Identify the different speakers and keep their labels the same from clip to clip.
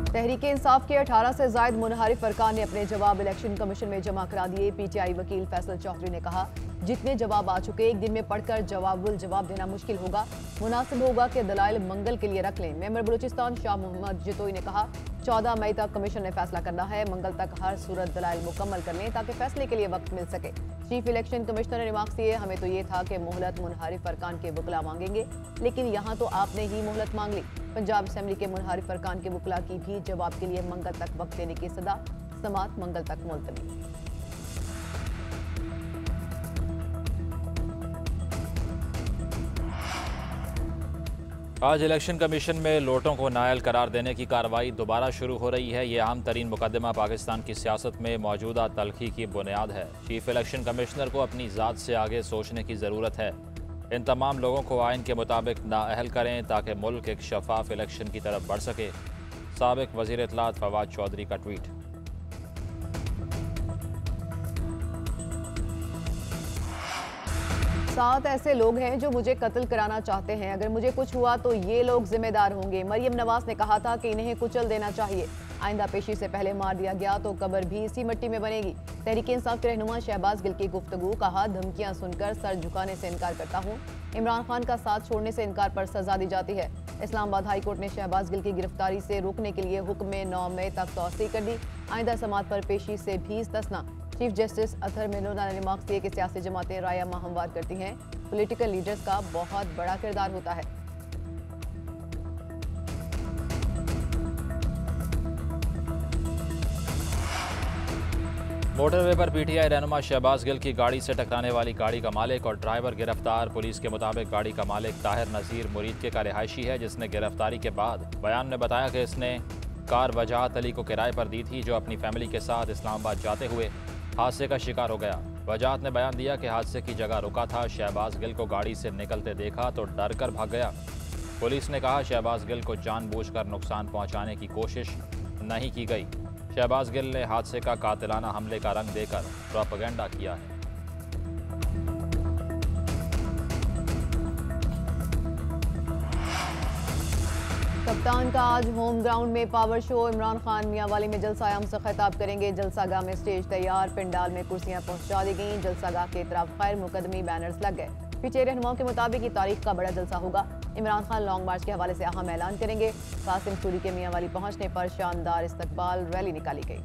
Speaker 1: तहरीक इंसाफ के 18 से जायद मुनहरिफ अरकान ने अपने जवाब इलेक्शन कमीशन में जमा करा दिए। पीटीआई वकील फैसल चौधरी ने कहा, जितने जवाब आ चुके एक दिन में पढ़कर जवाब देना मुश्किल होगा। मुनासिब होगा कि दलाइल मंगल के लिए रख लें। मेंबर बलूचिस्तान शाह मोहम्मद जितोई ने कहा, 14 मई तक कमीशन ने फैसला करना है। मंगल तक हर सूरत दलाइल मुकम्मल कर लें ताकि फैसले के लिए वक्त मिल सके। चीफ इलेक्शन कमिश्नर ने रिमार्क्स दिए, हमें तो ये था कि मोहलत मुनहरिफ अरकान के वकला मांगेंगे, लेकिन यहाँ तो आपने ही मोहलत मांग ली। पंजाब असेंबली के मुनहरिफ अरकान के वकला की भी जवाब के लिए मंगल तक वक्त देने की सदा। समात मंगल तक मुलतवी।
Speaker 2: आज इलेक्शन कमीशन में लोटों को नायल करार देने की कार्रवाई दोबारा शुरू हो रही है। ये अहम तरीन मुकदमा पाकिस्तान की सियासत में मौजूदा तलखी की बुनियाद है। चीफ इलेक्शन कमिश्नर को अपनी ज़ात से आगे सोचने की ज़रूरत है। इन तमाम लोगों को आइन के मुताबिक नाअहल करें ताकि मुल्क एक शफाफ इलेक्शन की तरफ बढ़ सके। साबिक वज़ीर इत्तलात फवाद चौधरी का ट्वीट।
Speaker 1: 7 ऐसे लोग हैं जो मुझे कत्ल कराना चाहते हैं। अगर मुझे कुछ हुआ तो ये लोग जिम्मेदार होंगे। मरियम नवाज ने कहा था कि इन्हें कुचल देना चाहिए। आइंदा पेशी से पहले मार दिया गया तो कब्र भी इसी मिट्टी में बनेगी। तहरीक इंसाफ के रहनुमा शहबाज गिल की गुफ्तगू। कहा, धमकियां सुनकर सर झुकाने से इनकार करता हूँ। इमरान खान का साथ छोड़ने से इनकार पर सजा दी जाती है। इस्लामाबाद हाई कोर्ट ने शहबाज गिल की गिरफ्तारी से रोकने के लिए हुक्म में 9 मई तक तौसी कर दी। आइंदा समात पर पेशी से भी इस्तिस्ना। चीफ जस्टिस अतहर मेनोना ने रिमार्क्स दिए कि सियासी जमातें रायमा हमवार करती हैं। पॉलिटिकल लीडर्स का बहुत बड़ा किरदार होता है।
Speaker 2: मोटरवे पर पीटीआई रहनुमा शहबाज गिल की गाड़ी से टकराने वाली गाड़ी का मालिक और ड्राइवर गिरफ्तार। पुलिस के मुताबिक गाड़ी का मालिक ताहिर नज़ीर मुरीद का रिहायशी है, जिसने गिरफ्तारी के बाद बयान में बताया कि इसने कार वजाहत अली को किराए पर दी थी, जो अपनी फैमिली के साथ इस्लामाबाद जाते हुए हादसे का शिकार हो गया। वजाहत ने बयान दिया कि हादसे की जगह रुका था। शहबाज गिल को गाड़ी से निकलते देखा तो डर कर भाग गया। पुलिस ने कहा, शहबाज गिल को जानबूझकर नुकसान पहुंचाने की कोशिश नहीं की गई। शहबाज गिल ने हादसे का कातिलाना हमले का रंग देकर प्रोपेगेंडा किया है।
Speaker 1: कप्तान का आज होम ग्राउंड में पावर शो। इमरान खान मियांवाली में जलसा आम से खिताब करेंगे। जलसागाह में स्टेज तैयार, पिंडाल में कुर्सियां पहुंचा दी गईं। जलसागाह के तरफ खैर मुकदमी बैनर्स लग गए। पीछे रहनुमाओं के मुताबिक ये तारीख का बड़ा जलसा होगा। इमरान खान लॉन्ग मार्च के हवाले से अहम ऐलान करेंगे। कासिम सूरी के मियांवाली पहुंचने पर शानदार इस्तकबाल रैली निकाली गई।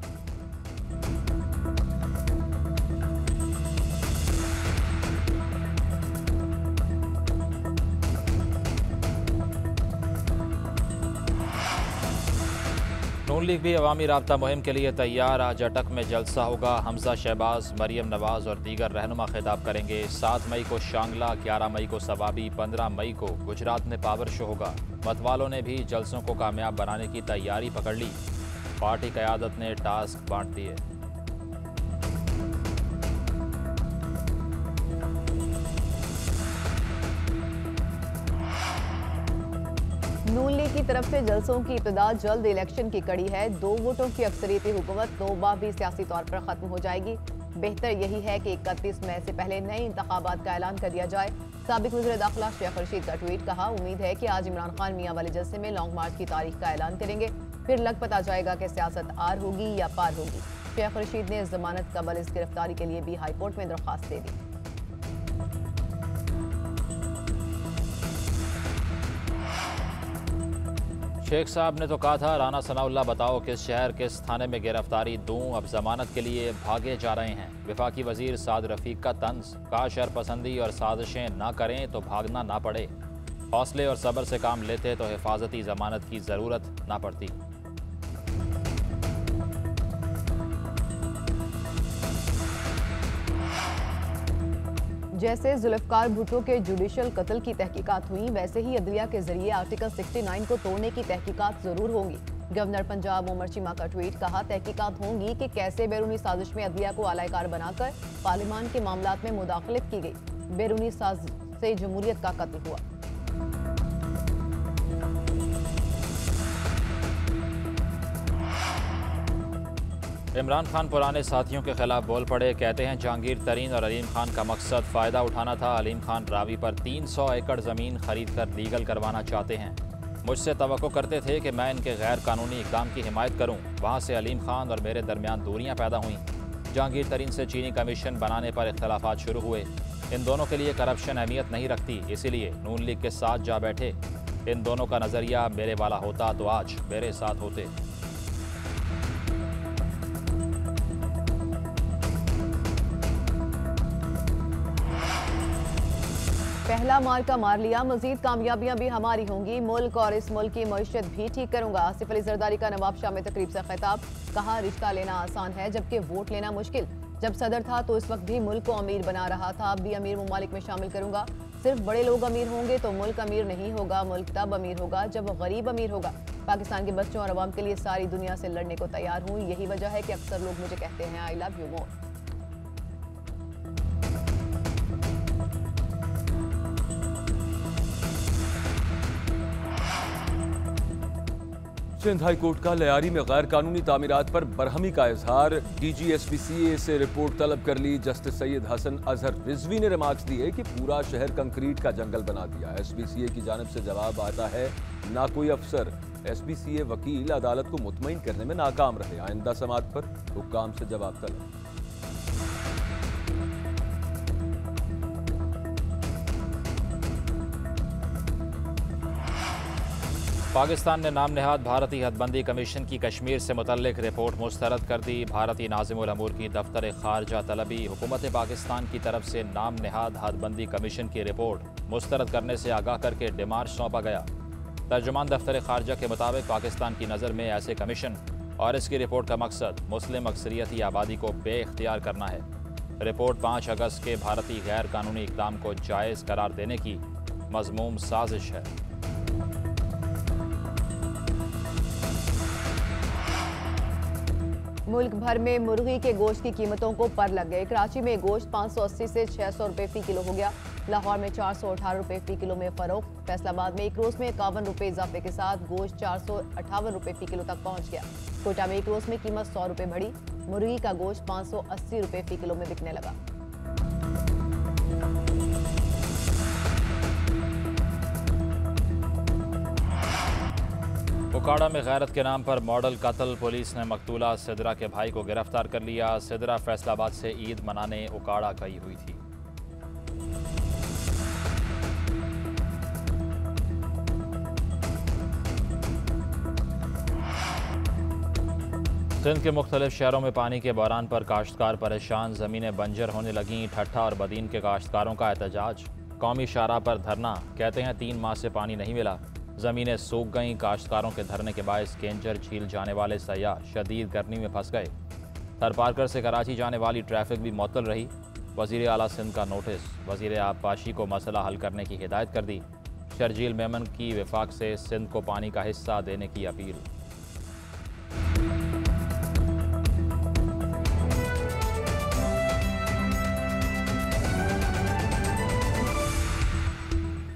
Speaker 2: नून लीग भी अवामी राब्ता मुहिम के लिए तैयार। आज अटक में जलसा होगा। हमजा शहबाज, मरियम नवाज और दीगर रहनुमा खिताब करेंगे। 7 मई को शांगला, 11 मई को सवाबी, 15 मई को गुजरात में पावर शो होगा। मतवालों ने भी जलसों को कामयाब बनाने की तैयारी पकड़ ली। पार्टी क़यादत ने टास्क बांट दिए।
Speaker 1: नून लीग की तरफ से जलसों की इब्तिदा जल्द इलेक्शन की कड़ी है। 2 वोटों की अक्सरियती हुकूमत 2 बार भी सियासी तौर पर खत्म हो जाएगी। बेहतर यही है कि 31 मई से पहले नए इंतखाबात का ऐलान कर दिया जाए। साबिक वज़ीर दाखिला शेख रशीद का ट्वीट। कहा, उम्मीद है कि आज इमरान खान मियांवाली जलसे में लॉन्ग मार्च की तारीख का ऐलान करेंगे, फिर लग पता जाएगा कि सियासत आर होगी या पार होगी। शेख रशीद ने जमानत कबल इस गिरफ्तारी के लिए भी हाईकोर्ट में दरख्वास्त दे दी।
Speaker 2: शेख साहब ने तो कहा था, राना सनाउल्लाह बताओ किस शहर किस थाने में गिरफ्तारी दूं, अब जमानत के लिए भागे जा रहे हैं। वफाकी वजीर साद रफीक का तंज। कहा, शर पसंदी और साजिशें ना करें तो भागना ना पड़े। हौसले और सब्र से काम लेते तो हिफाजती जमानत की ज़रूरत ना पड़ती।
Speaker 1: जैसे जुल्फकार भुट्टो के जुडिशल कत्ल की तहकीकात हुई, वैसे ही अदलिया के जरिए आर्टिकल 69 को तोड़ने की तहकीकात जरूर होंगी। गवर्नर पंजाब उमर चीमा का ट्वीट। कहा, तहकीकात होंगी कि कैसे बैरूनी साजिश में अदलिया को आलाकार बनाकर पार्लियामान के मामलात में मुदाखलत की गई। बैरूनी साजिश से जमहूरियत का कत्ल हुआ।
Speaker 2: इमरान खान पुराने साथियों के खिलाफ बोल पड़े। कहते हैं, जहांगीर तरीन और अलीम खान का मकसद फ़ायदा उठाना था। अलीम खान रावी पर 300 एकड़ ज़मीन खरीद कर लीगल करवाना चाहते हैं। मुझसे तवक्को करते थे कि मैं इनके गैर कानूनी इक़दाम की हिमायत करूं। वहां से अलीम खान और मेरे दरमियान दूरियां पैदा हुईं। जहांगीर तरीन से चीनी कमीशन बनाने पर इख्तलाफात शुरू हुए। इन दोनों के लिए करप्शन अहमियत नहीं रखती, इसीलिए नून लीग के साथ जा बैठे। इन दोनों का नज़रिया मेरे वाला होता तो आज मेरे साथ होते।
Speaker 1: पहला मार्का मार लिया, मजीद कामयाबियां भी हमारी होंगी। मुल्क और इस मुल्क की मईशत भी ठीक करूंगा। आसिफ अली जरदारी का नवाब शाह में तकरीब से खिताब। कहा रिश्ता लेना आसान है जबकि वोट लेना मुश्किल। जब सदर था तो इस वक्त भी मुल्क को अमीर बना रहा था, अब भी अमीर ममालिक में शामिल करूंगा। सिर्फ बड़े लोग अमीर होंगे तो मुल्क अमीर नहीं होगा। मुल्क तब अमीर होगा जब गरीब अमीर होगा। पाकिस्तान के बच्चों और अवाम के लिए सारी दुनिया से लड़ने को तैयार हूँ। यही वजह है कि अक्सर लोग मुझे कहते हैं I love you more.
Speaker 3: Sindh high court का लियारी में गैर कानूनी तामीरात पर बरहमी का इजहार। डीजी SPCA से रिपोर्ट तलब कर ली। जस्टिस सैयद हसन अजहर रिजवी ने रिमार्क्स दिए कि पूरा शहर कंक्रीट का जंगल बना दिया। SPCA की जानिब से जवाब आता है ना कोई अफसर। SPCA वकील अदालत को मुतमईन करने में नाकाम रहे। आइंदा समाअत पर हुक्काम से जवाब तलब।
Speaker 2: पाकिस्तान ने नाम नेहाद भारतीय हदबंदी कमीशन की कश्मीर से मुतल्लिक रिपोर्ट मुस्तरद कर दी। भारतीय नाज़िमुल अमूर की दफ्तर खारजा तलबी हुकूमत पाकिस्तान की तरफ से नाम नेहाद हदबंदी कमीशन की रिपोर्ट मुस्तरद करने से आगाह करके डिमांड सौंपा गया। तर्जुमान दफ्तर खारजा के मुताबिक पाकिस्तान की नज़र में ऐसे कमीशन और इसकी रिपोर्ट का मकसद मुस्लिम अक्सरियती आबादी को बेख्तियार करना है। रिपोर्ट 5 अगस्त के भारतीय गैर कानूनी इक़दाम को जायज़ करार देने की मज़मूम साजिश है।
Speaker 1: मुल्क भर में मुर्गी के गोश्त की कीमतों को पर लग गए। कराची में गोश्त 580 से 600 रुपए फी किलो हो गया। लाहौर में 418 रुपए फी किलो में फरोख्त। फैसलाबाद में एक रोज में 51 रुपए इजाफे के साथ गोश्त 458 रुपए फी किलो तक पहुंच गया। कोयटा में एक रोज में कीमत 100 रुपए बढ़ी। मुर्गी का गोश्त 580 रुपए फी किलो में बिकने लगा।
Speaker 2: उकाड़ा में गैरत के नाम पर मॉडल कत्ल। पुलिस ने मकतूला सिदरा के भाई को गिरफ्तार कर लिया। सिदरा फैसलाबाद से ईद मनाने उकाड़ा गई हुई थी। सिंध के मुख्तलिफ शहरों में पानी के बहरान पर काश्तकार परेशान। ज़मीनें बंजर होने लगीं। ठट्ठा और बदीन के काश्तकारों का एहतजाज। कौमी शाहराह पर धरना। कहते हैं 3 माह से पानी नहीं मिला। ज़मीनें सूख गईं। काश्तकारों के धरने के बायस केंजर झील जाने वाले सयाह शदीद गर्मी में फंस गए। थरपारकर से कराची जाने वाली ट्रैफिक भी मुअत्तल रही। वज़ीर आला सिंध का नोटिस। वज़ीर आबपाशी को मसला हल करने की हिदायत कर दी। शरजील मेमन की वफाक से सिंध को पानी का हिस्सा देने की अपील।